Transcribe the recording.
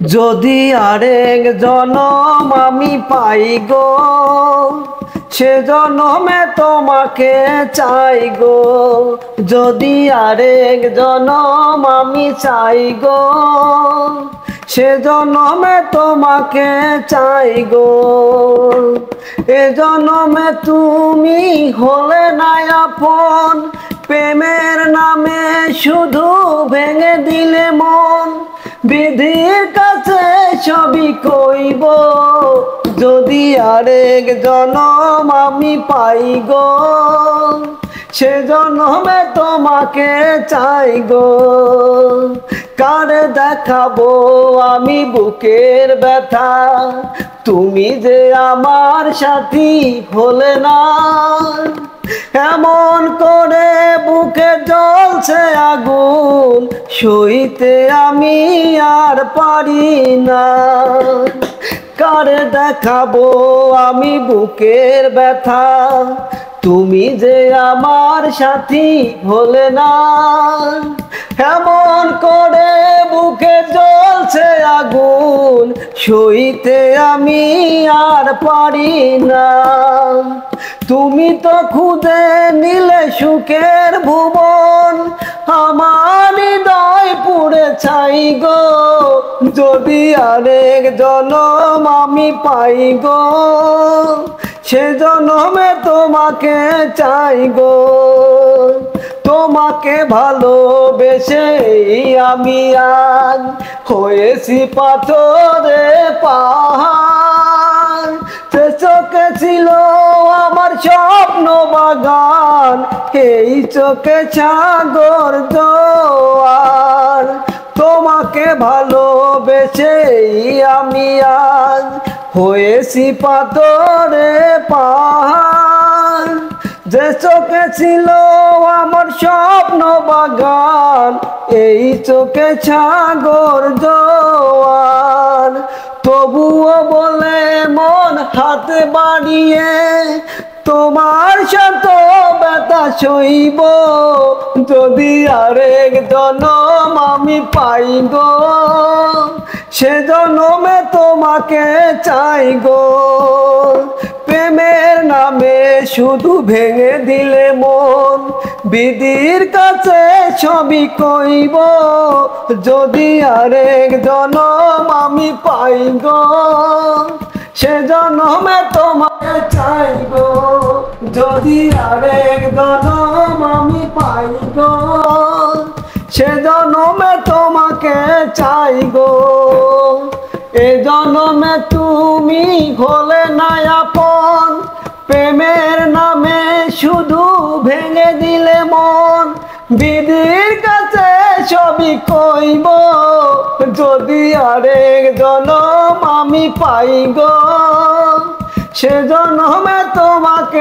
যদি আরেক জনম আমি পাই গো, সে জনমে তোমাকে চাই গো। যদি আরেক জনম আমি চাই গো, সে জনমে তোমাকে চাই গো। এ জনমে তুমি হলে না আপন, প্রেমের নামে শুধু ভেঙে দিলে মন। বিধির কাছে সবই কইব, যদি আরেক জনম আমি পাই গো, সে জনমে তোমাকে চাই গো। কার দেখাবো আমি বুকের ব্যথা, তুমি যে আমার সাথী হলে না। এমন করে বুকে জ্বলছে আগুন, সইতে আমি আর পারি না। কার দেখাবো আমি বুকের ব্যথা, তুমি যে আমার সাথী হলে না। এমন করে বুকে জ্বলছে আগুন, সইতে আমি আর পারি না। তুমি তো খুদে নিলে সুখের ভুবন, আমার হৃদয় পুড়ে ছাই গো। যদি আরেক জনম আমি পাই গো, সে জনমে তোমাকে চাই গো। তোমাকে ভালোবেসে আমি আজ হয়েছি পাথরে পাহাড়। সে চোখে ছিল আমার স্বপ্ন বাগান, এই চোখে সাগর জোয়ার। তোমাকে ভালোবেসে আমি আজ হয়েছি পাথরে পাহাড়। যে চোখে ছিল আমার স্বপ্ন বাগান, এই চোখে সাগর জোয়ার। তবুও বলে মন হাতে বাড়িয়ে, তোমার সাথে ব্যথা সইব। যদি আরেক জনম আমি পাই গো, সে জনমে তোমাকে চাই গো। প্রেমের নামে শুধু ভেঙে দিলে মন, বিধির কাছে সবই কইব। যদি আরেক জনম আমি পাই গো, সে জনমে তোমাকে চাই গো। যদি আরেক জনম আমি পাই গো, সে জনমে তোমাকে চাই গো। এ জনমে তুমি হলে না আপন, প্রেমের নামে শুধু ভেঙে দিলে মন। বিধির কাছে সবই কইব, যদি আরেক জনম আমি পাই গো, সে জনমে তোমাকে